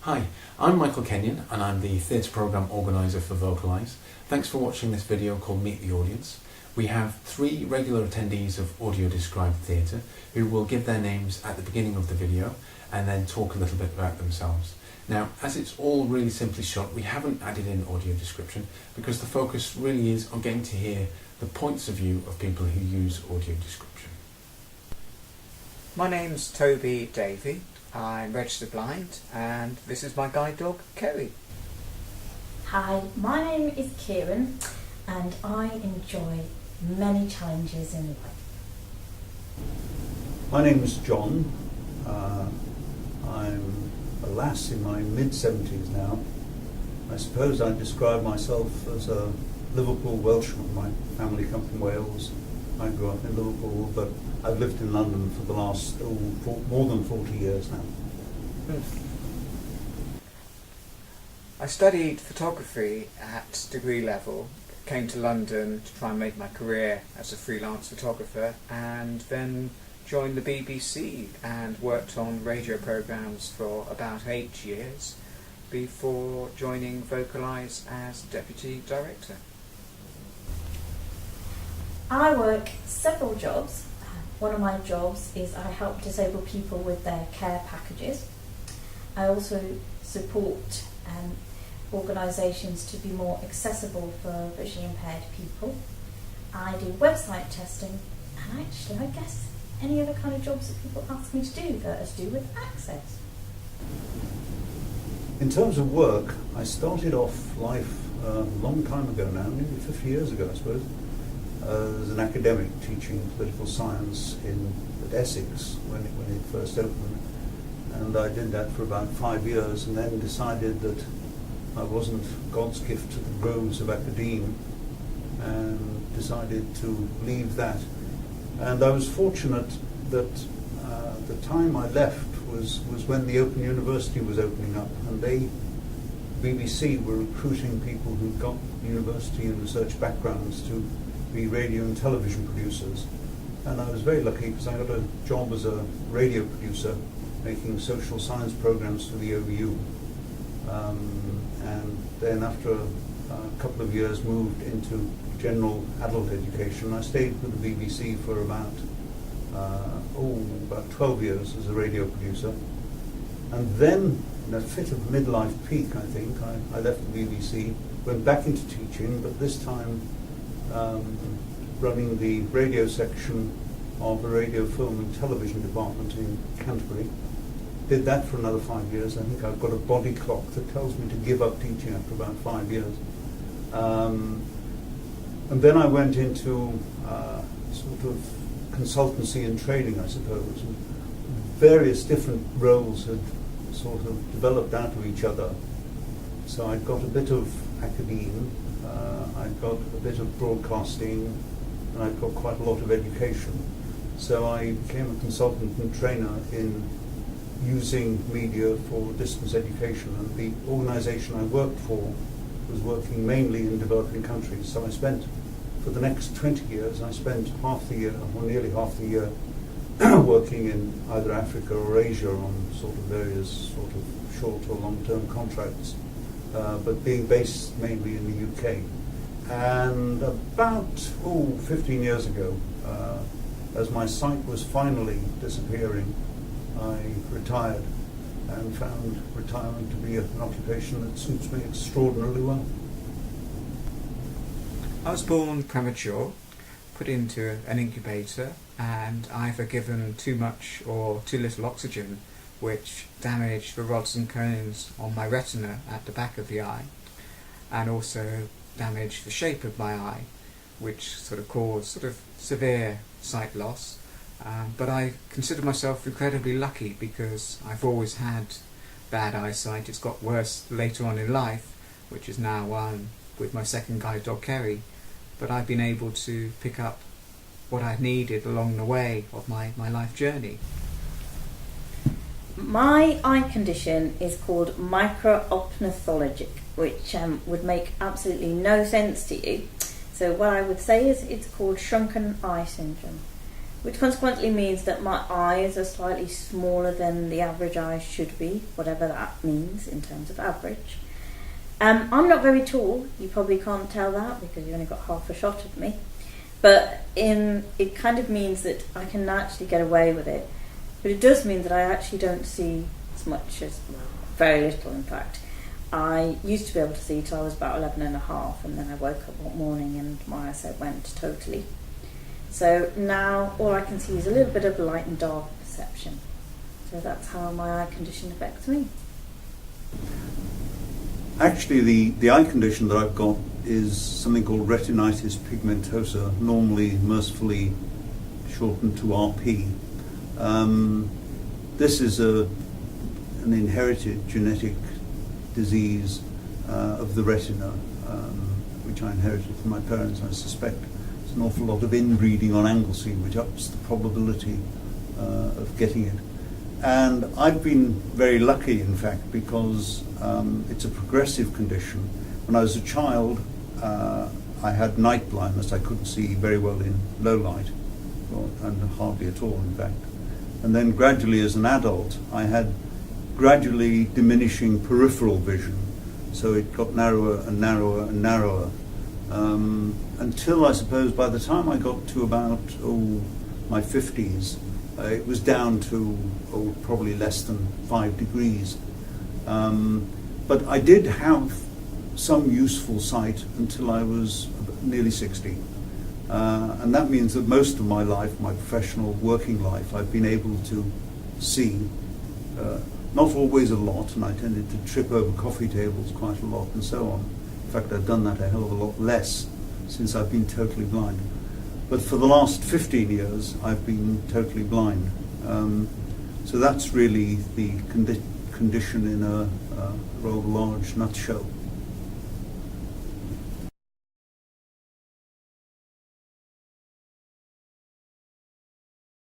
Hi, I'm Michael Kenyon and I'm the Theatre Programme Organiser for Vocalise. Thanks for watching this video called Meet the Audience. We have 3 regular attendees of Audio Described Theatre who will give their names at the beginning of the video and then talk a little bit about themselves. Now, as it's all really simply shot, we haven't added in audio description because the focus really is on getting to hear the points of view of people who use audio description. My name's Toby Davey. I'm registered blind and this is my guide dog, Kerry. Hi, my name is Kieran and I enjoy many challenges in life. My name is John. I'm a lass in my mid-70s now. I suppose I'd describe myself as a Liverpool Welshman. My family come from Wales. I grew up in Liverpool, but I've lived in London for the last more than 40 years now. I studied photography at degree level, came to London to try and make my career as a freelance photographer, and then joined the BBC and worked on radio programmes for about 8 years before joining Vocalise as Deputy Director. I work several jobs. One of my jobs is I help disabled people with their care packages. I also support organisations to be more accessible for visually impaired people. I do website testing and actually I guess any other kind of jobs that people ask me to do that are to do with access. In terms of work, I started off life a long time ago now, nearly 50 years ago I suppose, as an academic teaching political science at Essex when it first opened. And I did that for about 5 years and then decided that I wasn't God's gift to the groves of academe and decided to leave that. And I was fortunate that the time I left was when the Open University was opening up, and BBC were recruiting people who got university and research backgrounds to be radio and television producers. And I was very lucky because I got a job as a radio producer making social science programs for the OBU. And then after a couple of years moved into general adult education. I stayed with the BBC for about 12 years as a radio producer. And then, in a fit of midlife peak, I think, I left the BBC, went back into teaching, but this time running the radio section of a radio, film and television department in Canterbury. Did that for another 5 years. I think I've got a body clock that tells me to give up teaching after about 5 years. And then I went into sort of consultancy and training, I suppose. And various different roles had sort of developed out of each other. So I'd got a bit of academe, I'd got a bit of broadcasting, and I'd got quite a lot of education. So I became a consultant and trainer in using media for distance education, and the organisation I worked for was working mainly in developing countries. So I spent, for the next 20 years, I spent half the year, or nearly half the year, working in either Africa or Asia on sort of various sort of short or long-term contracts, but being based mainly in the UK. And about 15 years ago, as my sight was finally disappearing, I retired and found retirement to be an occupation that suits me extraordinarily well. I was born premature, put into an incubator, and either given too much or too little oxygen, which damaged the rods and cones on my retina at the back of the eye, and also damaged the shape of my eye, which sort of caused sort of severe sight loss. But I consider myself incredibly lucky because I've always had bad eyesight. It's got worse later on in life, which is now with my second guide dog Kerry. But I've been able to pick up what I needed along the way of my life journey. My eye condition is called micro-ophthalmologic, which would make absolutely no sense to you. So what I would say is it's called shrunken eye syndrome. which consequently means that my eyes are slightly smaller than the average eye should be, whatever that means in terms of average. I'm not very tall. You probably can't tell that because you only got half a shot of me. But it kind of means that I can actually get away with it. But it does mean that I actually don't see as much as, well, very little in fact. I used to be able to see till I was about 11 and a half, and then I woke up one morning and my eyesight went totally. So now all I can see is a little bit of light and dark perception. So that's how my eye condition affects me. Actually, the eye condition that I've got is something called retinitis pigmentosa, normally mercifully shortened to RP. This is an inherited genetic disease of the retina, which I inherited from my parents. I suspect there's an awful lot of inbreeding on Anglesey, which ups the probability of getting it. And I've been very lucky, in fact, because it's a progressive condition. When I was a child, I had night blindness. I couldn't see very well in low light, and hardly at all, in fact. And then gradually, as an adult, I had gradually diminishing peripheral vision. So it got narrower and narrower and narrower, until, I suppose, by the time I got to about my 50s, it was down to probably less than 5 degrees. But I did have some useful sight until I was nearly 60. And that means that most of my life, my professional working life, I've been able to see, not always a lot, and I tended to trip over coffee tables quite a lot and so on. In fact, I've done that a hell of a lot less since I've been totally blind. But for the last 15 years, I've been totally blind. So that's really the condition in a rather large nutshell.